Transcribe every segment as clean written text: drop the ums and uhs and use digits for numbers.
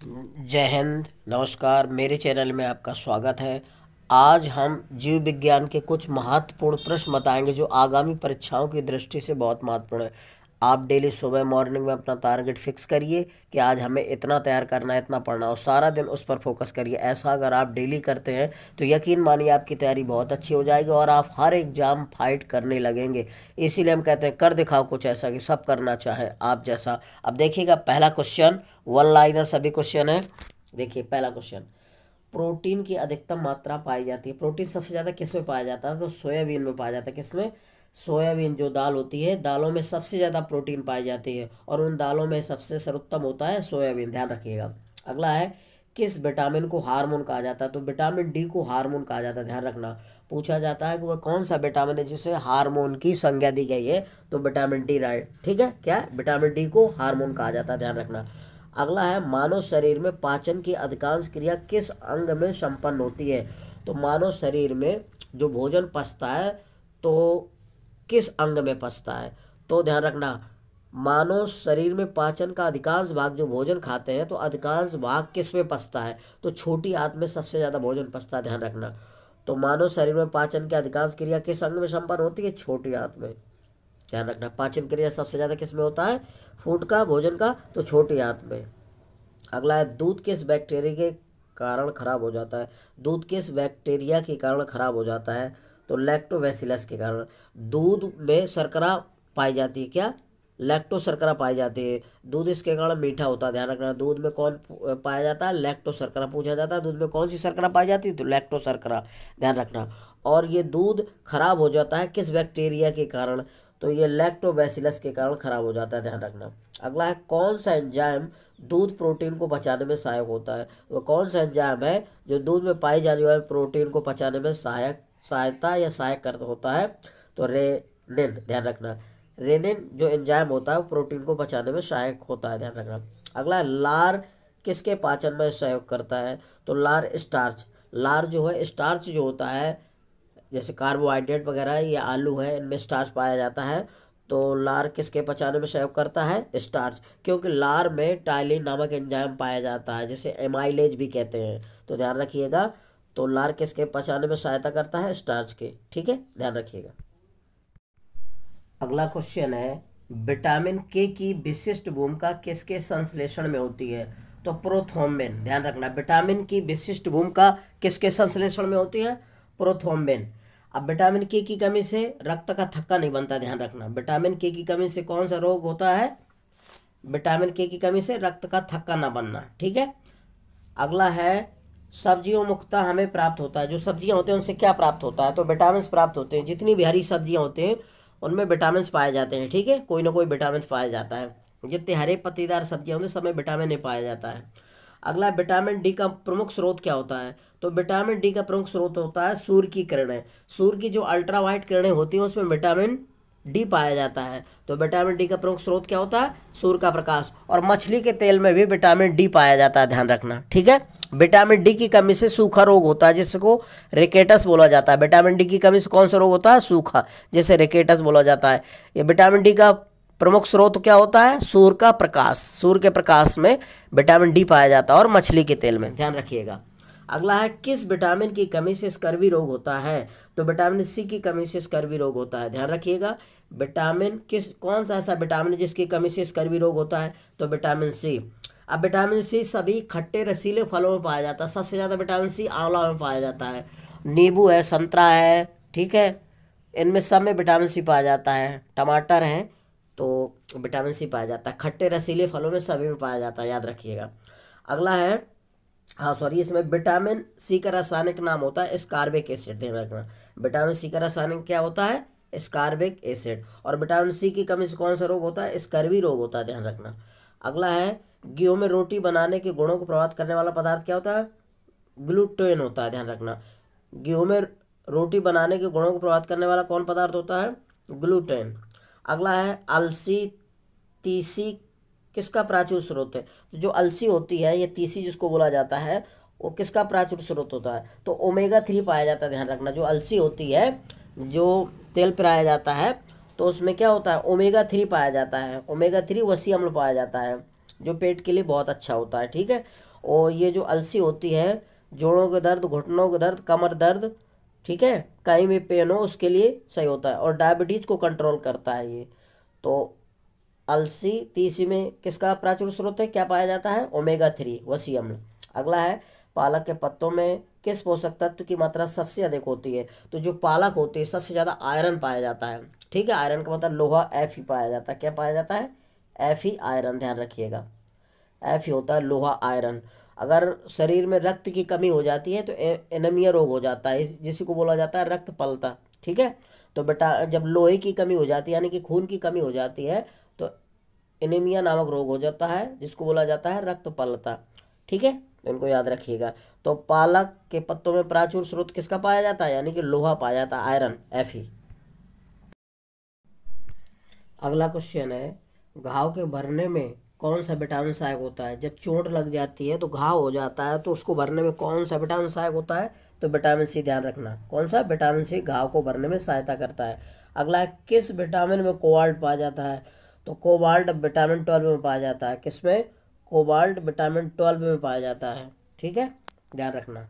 जय हिंद। नमस्कार, मेरे चैनल में आपका स्वागत है। आज हम जीव विज्ञान के कुछ महत्वपूर्ण प्रश्न बताएंगे जो आगामी परीक्षाओं की दृष्टि से बहुत महत्वपूर्ण है। आप डेली सुबह मॉर्निंग में अपना टारगेट फिक्स करिए कि आज हमें इतना तैयार करना है, इतना पढ़ना, और सारा दिन उस पर फोकस करिए। ऐसा अगर आप डेली करते हैं तो यकीन मानिए आपकी तैयारी बहुत अच्छी हो जाएगी और आप हर एग्जाम फाइट करने लगेंगे। इसीलिए हम कहते हैं कर दिखाओ कुछ ऐसा कि सब करना चाहे आप जैसा। अब देखिएगा पहला क्वेश्चन, वन लाइनर सभी क्वेश्चन है। देखिए पहला क्वेश्चन, प्रोटीन की अधिकतम मात्रा पाई जाती है। प्रोटीन सबसे ज़्यादा किस में पाया जाता है? तो सोयाबीन में पाया जाता है। किसमें? सोयाबीन जो दाल होती है, दालों में सबसे ज़्यादा प्रोटीन पाई जाती है और उन दालों में सबसे सर्वोत्तम होता है सोयाबीन, ध्यान रखिएगा। अगला है, किस विटामिन को हार्मोन कहा जाता है? तो विटामिन डी को हार्मोन कहा जाता है, ध्यान रखना। पूछा जाता है कि वह कौन सा विटामिन है जिसे हार्मोन की संज्ञा दी गई है? तो विटामिन डी, राइट। ठीक है, क्या विटामिन डी को हार्मोन कहा जाता है, ध्यान रखना। अगला है, मानव शरीर में पाचन की अधिकांश क्रिया किस अंग में संपन्न होती है? तो मानव शरीर में जो भोजन पचता है तो किस अंग में पचता है? तो ध्यान रखना, मानव शरीर में पाचन का अधिकांश भाग जो भोजन खाते हैं तो अधिकांश भाग किस में पचता है? तो छोटी आंत में सबसे ज़्यादा भोजन पचता है, ध्यान रखना। तो मानव शरीर में पाचन की अधिकांश क्रिया किस अंग में संपन्न होती है? छोटी आंत में, ध्यान रखना। पाचन क्रिया सबसे ज़्यादा किस में होता है? फूड का, भोजन का, तो छोटी आंत में। अगला है, दूध किस बैक्टीरिया के कारण खराब हो जाता है? दूध किस बैक्टीरिया के कारण खराब हो जाता है? तो लैक्टोबैसिलस के कारण। दूध में शर्करा पाई जाती है, क्या? लैक्टो शर्करा पाई जाती है। दूध इसके कारण मीठा होता है, ध्यान रखना। दूध में कौन पाया जाता है? लैक्टो शर्करा। पूछा जाता है दूध में कौन सी शर्करा पाई जाती है? तो लैक्टो शर्करा, ध्यान रखना। और ये दूध खराब हो जाता है किस बैक्टीरिया के कारण? तो ये लैक्टोबैसिलस के कारण खराब हो जाता है, ध्यान रखना। अगला है, कौन सा एंजाइम दूध प्रोटीन को पचाने में सहायक होता है? वो कौन सा एंजाइम है जो दूध में पाई जाने वाले प्रोटीन को पचाने में सहायता या सहायक कर होता है? तो रेनिन, ध्यान रखना। रेनिन जो एंजाइम होता है वो प्रोटीन को पचाने में सहायक होता है, ध्यान रखना। अगला है, लार किसके पाचन में सहयोग करता है? तो लार स्टार्च। लार जो है, स्टार्च जो होता है, जैसे कार्बोहाइड्रेट वगैरह या आलू है, इनमें स्टार्च पाया जाता है। तो लार किसके पचाने में सहयोग करता है? स्टार्च, क्योंकि लार में टाइलिन नामक एंजाइम पाया जाता है जिसे एमाइलेज भी कहते हैं, तो ध्यान रखिएगा। तो लार किसके पचाने में सहायता करता है? स्टार्च के, ठीक है, ध्यान रखिएगा। अगला क्वेश्चन है, विटामिन के की विशिष्ट भूमिका किसके संश्लेषण में होती है? तो प्रोथ्रोम्बिन, ध्यान रखना। विटामिन की विशिष्ट भूमिका किसके संश्लेषण में होती है? प्रोथ्रोम्बिन। अब विटामिन के की कमी से रक्त का थक्का नहीं बनता, ध्यान रखना। विटामिन के की कमी से कौन सा रोग होता है? विटामिन के की कमी से रक्त का थक्का ना बनना, ठीक है। अगला है, सब्जियों मुक्ता हमें प्राप्त होता है। जो सब्जियां होते हैं उनसे क्या प्राप्त होता है? तो विटामिन प्राप्त होते हैं। जितनी भी हरी सब्जियां होती हैं उनमें विटामिन पाए जाते हैं, ठीक है, कोई ना कोई विटामिन पाया जाता है। जितने हरे पत्तेदार सब्जियां होती हैं सब में विटामिन ए पाया जाता है। अगला, विटामिन डी का प्रमुख स्रोत क्या होता है? तो विटामिन डी का प्रमुख स्रोत होता है सूर्य की किरणें। सूर्य की जो अल्ट्रावायलेट किरणें होती हैं उसमें विटामिन डी पाया जाता है। तो विटामिन डी का प्रमुख स्रोत क्या होता है? सूर्य का प्रकाश। और मछली के तेल में भी विटामिन डी पाया जाता है, ध्यान रखना, ठीक है। विटामिन डी की कमी से सूखा रोग होता है जिसको रिकेटस बोला जाता है। विटामिन डी की कमी से कौन सा रोग होता है? सूखा, जिसे रिकेटस बोला जाता है। ये विटामिन डी का प्रमुख स्रोत क्या होता है? सूर्य का प्रकाश। सूर्य के प्रकाश में विटामिन डी पाया जाता है और मछली के तेल में, ध्यान रखिएगा। अगला है, किस विटामिन की कमी से स्कर्वी रोग होता है? तो विटामिन सी की कमी से स्कर्वी रोग होता है, ध्यान रखिएगा। विटामिन किस, कौन सा ऐसा विटामिन है जिसकी कमी से स्कर्वी रोग होता है? तो विटामिन सी। अब विटामिन सी सभी खट्टे रसीले फलों में पाया जाता है। सबसे ज़्यादा विटामिन सी आंवला में पाया जाता है। नींबू है, संतरा है, ठीक है, इनमें सब में विटामिन सी पाया जाता है। टमाटर है तो विटामिन सी पाया जाता है। खट्टे रसीले फलों में सभी में पाया जाता है, याद रखिएगा। अगला है, हाँ सॉरी, इसमें विटामिन सी का रासायनिक नाम होता है स्कारबिक एसिड, ध्यान रखना। विटामिन सी का रासायनिक क्या होता है? स्कारबिक एसिड। और विटामिन सी की कमी से कौन सा रोग होता है? स्कर्वी रोग होता है, ध्यान रखना। अगला है, गेहूं में रोटी बनाने के गुणों को प्रभावित करने वाला पदार्थ क्या होता है? ग्लूटेन होता है, ध्यान रखना। गेहूं में रोटी बनाने के गुणों को प्रभावित करने वाला कौन पदार्थ होता है? ग्लूटेन। अगला है, अलसी तीसी किसका प्राचुर स्रोत है? तो जो अलसी होती है, ये तीसी जिसको बोला जाता है, वो किसका प्राचुर स्रोत होता है? तो ओमेगा 3 पाया जाता है, ध्यान रखना। जो अलसी होती है, जो तेल पिराया जाता है, तो उसमें क्या होता है? ओमेगा 3 पाया जाता है। ओमेगा 3 वसी अम्ल पाया जाता है जो पेट के लिए बहुत अच्छा होता है, ठीक है। और ये जो अलसी होती है, जोड़ों के दर्द, घुटनों के दर्द, कमर दर्द, ठीक है, कहीं भी पेन हो उसके लिए सही होता है, और डायबिटीज को कंट्रोल करता है ये। तो अलसी तीसरी में किसका प्राचुर स्रोत है, क्या पाया जाता है, ओमेगा 3 वसी अम्ल। अगला है पालक के पत्तों में किस पोषक तत्व की मात्रा सबसे अधिक होती है। तो जो पालक होती है सबसे ज़्यादा आयरन पाया जाता है, ठीक है, आयरन का मतलब लोहा Fe पाया जाता है। क्या पाया जाता है, Fe आयरन, ध्यान रखिएगा, Fe होता है लोहा आयरन। अगर शरीर में रक्त की कमी हो जाती है तो एनीमिया रोग हो जाता है, जिसी को बोला जाता है रक्त पलता, ठीक है। तो बेटा जब लोहे की कमी हो जाती है यानी कि खून की कमी हो जाती है तो एनीमिया नामक रोग हो जाता है, जिसको बोला जाता है रक्त पलता, ठीक है, तो इनको याद रखिएगा। तो पालक के पत्तों में प्राचुर स्रोत किसका पाया जाता है, यानी कि लोहा पाया जाता है, आयरन, Fe। अगला क्वेश्चन है, घाव के भरने में कौन सा विटामिन सहायक होता है। जब चोट लग जाती है तो घाव हो जाता है तो उसको भरने में कौन सा विटामिन सहायक होता है, तो विटामिन सी, ध्यान रखना, कौन सा, विटामिन सी घाव को भरने में सहायता करता है। अगला है, किस विटामिन में कोबाल्ट पाया जाता है, तो कोबाल्ट विटामिन 12 में पाया जाता है, किसमें, कोबाल्ट विटामिन 12 में पाया जाता है, ठीक है, ध्यान रखना।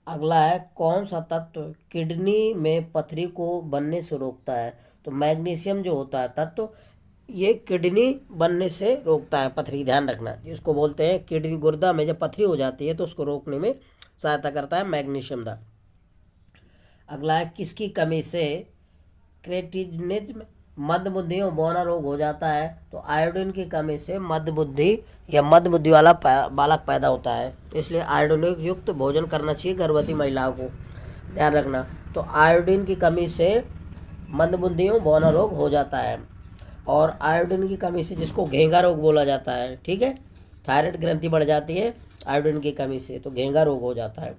अगला है, कौन सा तत्व किडनी में पथरी को बनने से रोकता है, तो मैग्नीशियम जो होता है तत्व, ये किडनी बनने से रोकता है पथरी, ध्यान रखना, जिसको बोलते हैं किडनी, गुर्दा में जब पथरी हो जाती है तो उसको रोकने में सहायता करता है मैग्नीशियम दा। अगला है, किसकी कमी से क्रेटिनिज्म, मंदबुद्धियों, बौना रोग हो जाता है, तो आयोडीन की कमी से मंदबुद्धि या मंदबुद्धि वाला बालक पैदा होता है, इसलिए आयोडीन युक्त भोजन करना चाहिए गर्भवती महिलाओं को, ध्यान रखना। तो आयोडीन की कमी से मंदबुद्धियों, बौना रोग हो जाता है, और आयोडीन की कमी से जिसको घेंगा रोग बोला जाता है, ठीक है, थायराइड ग्रंथि बढ़ जाती है आयोडीन की कमी से, तो घेंगा रोग हो जाता है।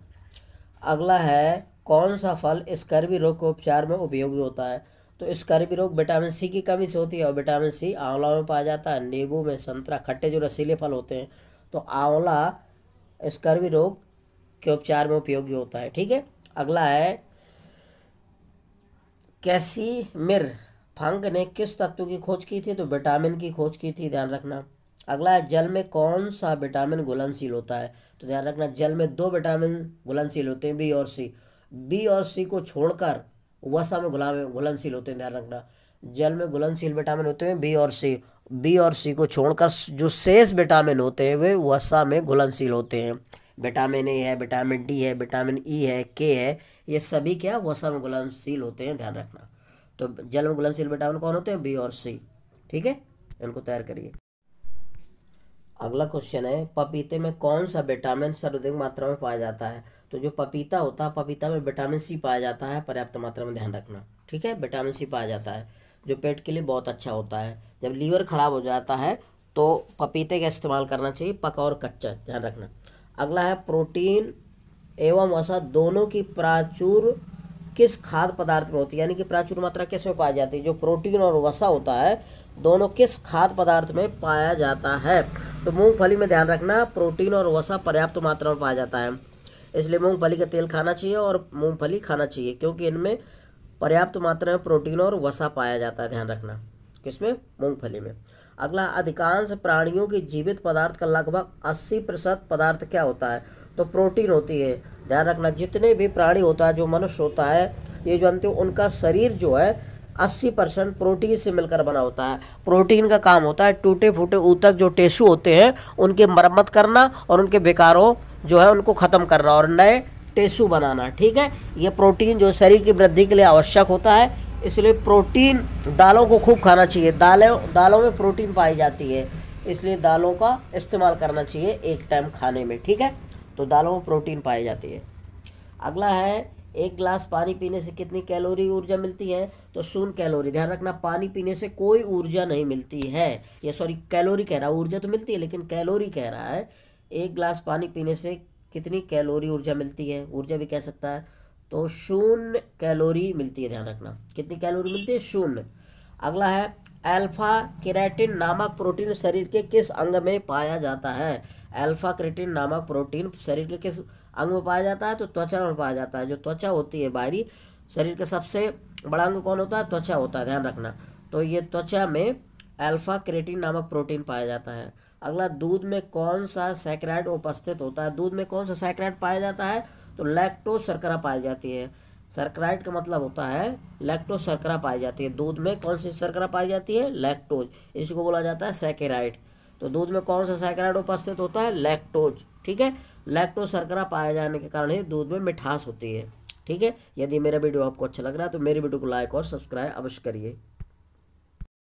अगला है, कौन सा फल स्कर्वी रोग के उपचार में उपयोगी होता है, तो स्कर्वी रोग विटामिन सी की कमी से होती है, और विटामिन सी आंवला में पाया जाता है, नींबू में, संतरा, खट्टे जो रसीले फल होते हैं, तो आंवला स्कर्वी रोग के उपचार में उपयोगी होता है, ठीक है। अगला है, कैसिमिर फंक ने किस तत्व की खोज की थी, तो विटामिन की खोज की थी, ध्यान रखना। अगला है, जल में कौन सा विटामिन घुलनशील होता है, तो ध्यान रखना, जल में 2 विटामिन घुलनशील होते हैं, बी और सी। बी और सी को छोड़कर वसा में घुलनशील होते हैं, ध्यान रखना, जल में घुलनशील विटामिन होते हैं बी और सी। बी और सी को छोड़कर जो शेष विटामिन होते हैं वे वसा में घुलनशील होते हैं। विटामिन ए है, विटामिन डी है, विटामिन ई है, के है, ये सभी क्या वसा में घुलनशील होते हैं, ध्यान रखना। तो जल में घुलनशील विटामिन कौन होते हैं, बी और सी, ठीक है, इनको तैयार करिए। अगला क्वेश्चन है, पपीते में कौन सा विटामिन सर्वाधिक मात्रा में पाया जाता है, तो जो पपीता होता है पपीता में विटामिन सी पाया जाता है पर्याप्त मात्रा में, ध्यान रखना, ठीक है, विटामिन सी पाया जाता है जो पेट के लिए बहुत अच्छा होता है। जब लीवर खराब हो जाता है तो पपीते का इस्तेमाल करना चाहिए, पका और कच्चा, ध्यान रखना। अगला है, प्रोटीन एवं वसा दोनों की प्राचुर किस खाद्य पदार्थ में होती है, यानी कि प्राचुर मात्रा किस में पाई जाती है, जो प्रोटीन और वसा होता है दोनों किस खाद्य पदार्थ में पाया जाता है, तो मूंगफली में, ध्यान रखना, प्रोटीन और वसा पर्याप्त मात्रा में पाया जाता है, इसलिए मूंगफली का तेल खाना चाहिए और मूंगफली खाना चाहिए, क्योंकि इनमें पर्याप्त मात्रा में प्रोटीन और वसा पाया जाता है, ध्यान रखना, किसमें, मूंगफली में। अगला, अधिकांश प्राणियों की जीवित पदार्थ का लगभग 80% पदार्थ क्या होता है, तो प्रोटीन होती है, ध्यान रखना, जितने भी प्राणी होता है, जो मनुष्य होता है, ये जानते हो, उनका शरीर जो है 80% प्रोटीन से मिलकर बना होता है। प्रोटीन का काम होता है टूटे फूटे ऊतक जो टिश्यू होते हैं उनकी मरम्मत करना और उनके विकारों जो है उनको ख़त्म करना और नए टिश्यू बनाना, ठीक है। ये प्रोटीन जो शरीर की वृद्धि के लिए आवश्यक होता है, इसलिए प्रोटीन, दालों को खूब खाना चाहिए, दालों में प्रोटीन पाई जाती है, इसलिए दालों का इस्तेमाल करना चाहिए एक टाइम खाने में, ठीक है, तो दालों में प्रोटीन पाई जाती है। अगला है, 1 गिलास पानी पीने से कितनी कैलोरी ऊर्जा मिलती है, तो 0 कैलोरी, ध्यान रखना, पानी पीने से कोई ऊर्जा नहीं मिलती है, ये सॉरी कैलोरी कह रहा है, ऊर्जा तो मिलती है लेकिन कैलोरी कह रहा है। 1 गिलास पानी पीने से कितनी कैलोरी ऊर्जा मिलती है, ऊर्जा भी कह सकता है, तो 0 कैलोरी मिलती है, ध्यान रखना, कितनी कैलोरी मिलती है, 0। अगला है, अल्फा केराटिन नामक प्रोटीन शरीर के किस अंग में पाया जाता है, अल्फा केराटिन नामक प्रोटीन शरीर के किस अंग में पाया जाता है, तो त्वचा में पाया जाता है, जो त्वचा होती है बाहरी, शरीर का सबसे बड़ा अंग कौन होता है, त्वचा होता है, ध्यान रखना, तो ये त्वचा में अल्फा केराटिन नामक प्रोटीन पाया जाता है। अगला, दूध में कौन सा सैकराइड उपस्थित होता है? दूध में कौन सा सैकराइड पाया जाता है? तो लैक्टोज शर्करा पाई जाती है। सैकराइड का मतलब होता है लैक्टोज शर्करा पाई जाती है। दूध में कौन सी शर्करा पाई जाती है? लैक्टोज, इसको बोला जाता है सैकेराइड। तो दूध में कौन सा सैकराइड उपस्थित होता है? लैक्टोज। ठीक है, लैक्टोज शर्करा पाए जाने के कारण ही दूध में मिठास होती है। ठीक है, यदि मेरा वीडियो आपको अच्छा लग रहा है तो मेरे वीडियो को लाइक और सब्सक्राइब अवश्य करिए।